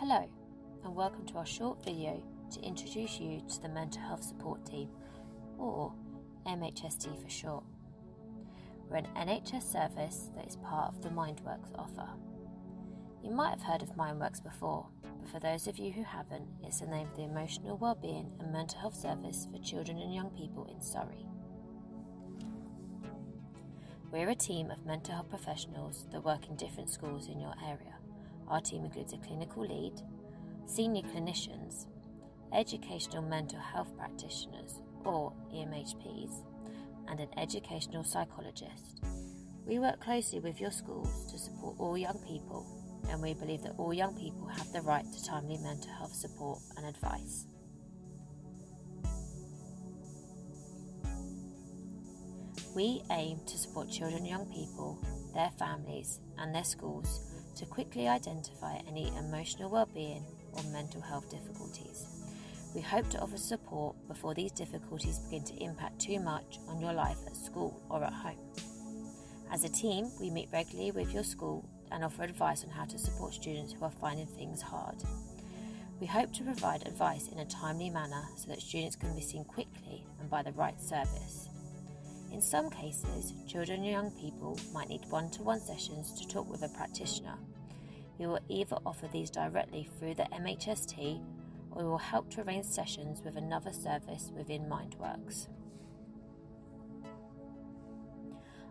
Hello, and welcome to our short video to introduce you to the Mental Health Support Team, or MHST for short. We're an NHS service that is part of the Mindworks offer. You might have heard of Mindworks before, but for those of you who haven't, it's the name of the Emotional Wellbeing and Mental Health Service for children and young people in Surrey. We're a team of mental health professionals that work in different schools in your area. Our team includes a clinical lead, senior clinicians, educational mental health practitioners or EMHPs, and an educational psychologist. We work closely with your schools to support all young people, and we believe that all young people have the right to timely mental health support and advice. We aim to support children and young people, their families and their schools to quickly identify any emotional well-being or mental health difficulties. We hope to offer support before these difficulties begin to impact too much on your life at school or at home. As a team, we meet regularly with your school and offer advice on how to support students who are finding things hard. We hope to provide advice in a timely manner so that students can be seen quickly and by the right service. In some cases, children and young people might need one-to-one sessions to talk with a practitioner. We will either offer these directly through the MHST, or we will help to arrange sessions with another service within Mindworks.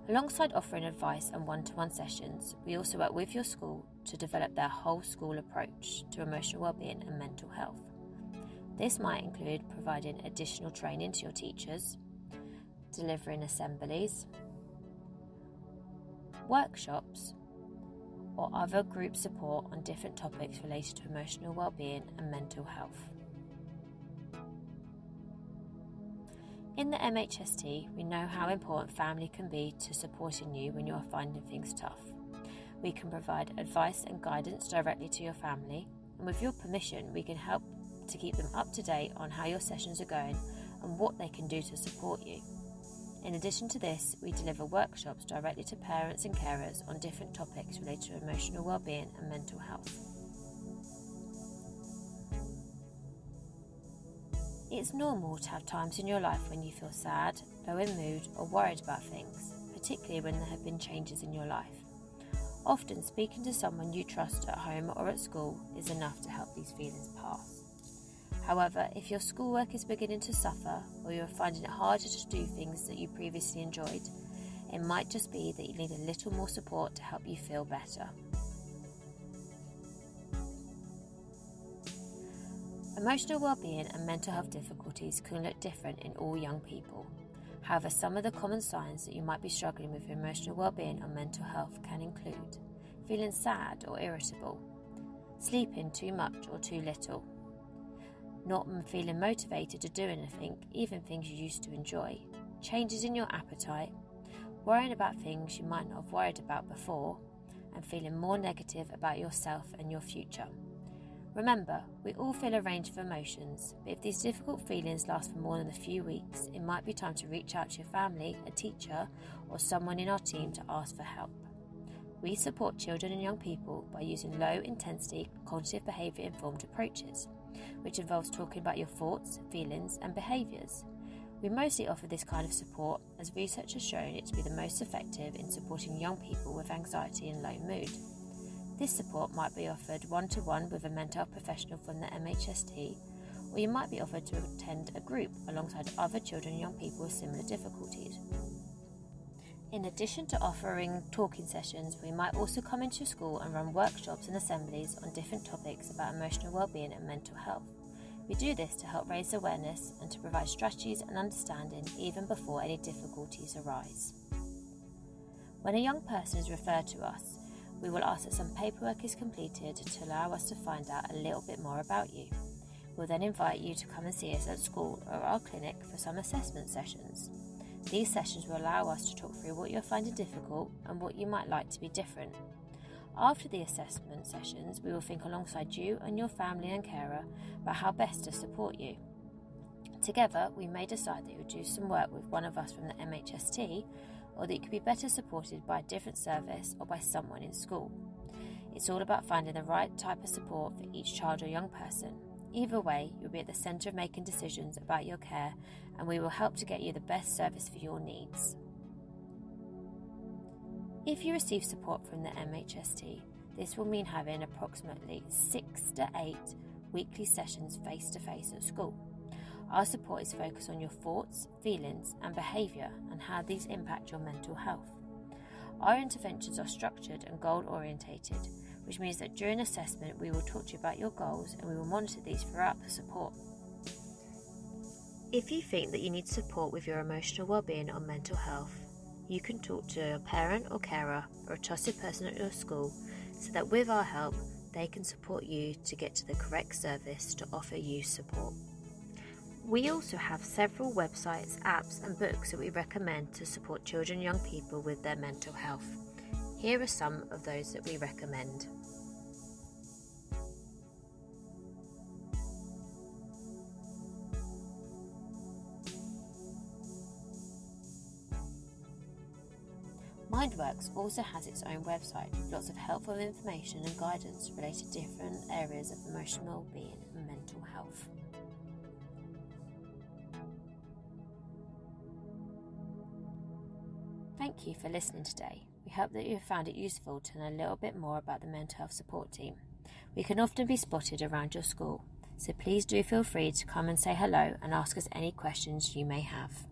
Alongside offering advice and one-to-one sessions, we also work with your school to develop their whole school approach to emotional wellbeing and mental health. This might include providing additional training to your teachers, delivering assemblies, workshops, or other group support on different topics related to emotional well-being and mental health. In the MHST, we know how important family can be to supporting you when you are finding things tough. We can provide advice and guidance directly to your family, and with your permission, we can help to keep them up to date on how your sessions are going and what they can do to support you. In addition to this, we deliver workshops directly to parents and carers on different topics related to emotional well-being and mental health. It's normal to have times in your life when you feel sad, low in mood, or worried about things, particularly when there have been changes in your life. Often, speaking to someone you trust at home or at school is enough to help these feelings pass. However, if your schoolwork is beginning to suffer, or you are finding it harder to do things that you previously enjoyed, it might just be that you need a little more support to help you feel better. Emotional well-being and mental health difficulties can look different in all young people. However, some of the common signs that you might be struggling with emotional well-being or mental health can include feeling sad or irritable, sleeping too much or too little, not feeling motivated to do anything, even things you used to enjoy, changes in your appetite, worrying about things you might not have worried about before, and feeling more negative about yourself and your future. Remember, we all feel a range of emotions, but if these difficult feelings last for more than a few weeks, it might be time to reach out to your family, a teacher, or someone in our team to ask for help. We support children and young people by using low-intensity cognitive behaviour informed approaches, which involves talking about your thoughts, feelings and behaviours. We mostly offer this kind of support as research has shown it to be the most effective in supporting young people with anxiety and low mood. This support might be offered one-to-one with a mental health professional from the MHST, or you might be offered to attend a group alongside other children and young people with similar difficulties. In addition to offering talking sessions, we might also come into your school and run workshops and assemblies on different topics about emotional well-being and mental health. We do this to help raise awareness and to provide strategies and understanding even before any difficulties arise. When a young person is referred to us, we will ask that some paperwork is completed to allow us to find out a little bit more about you. We'll then invite you to come and see us at school or our clinic for some assessment sessions. These sessions will allow us to talk through what you're finding difficult and what you might like to be different. After the assessment sessions, we will think alongside you and your family and carer about how best to support you. Together, we may decide that you'll do some work with one of us from the MHST, or that you could be better supported by a different service or by someone in school. It's all about finding the right type of support for each child or young person. Either way, you'll be at the centre of making decisions about your care, and we will help to get you the best service for your needs. If you receive support from the MHST, this will mean having approximately 6 to 8 weekly sessions face-to-face at school. Our support is focused on your thoughts, feelings and behaviour and how these impact your mental health. Our interventions are structured and goal-orientated, which means that during assessment we will talk to you about your goals and we will monitor these throughout the support. If you think that you need support with your emotional well-being or mental health, you can talk to a parent or carer or a trusted person at your school so that with our help they can support you to get to the correct service to offer you support. We also have several websites, apps and books that we recommend to support children and young people with their mental health. Here are some of those that we recommend. Mindworks also has its own website with lots of helpful information and guidance related to different areas of emotional well-being and mental health. Thank you for listening today. We hope that you have found it useful to know a little bit more about the mental health support team. We can often be spotted around your school, so please do feel free to come and say hello and ask us any questions you may have.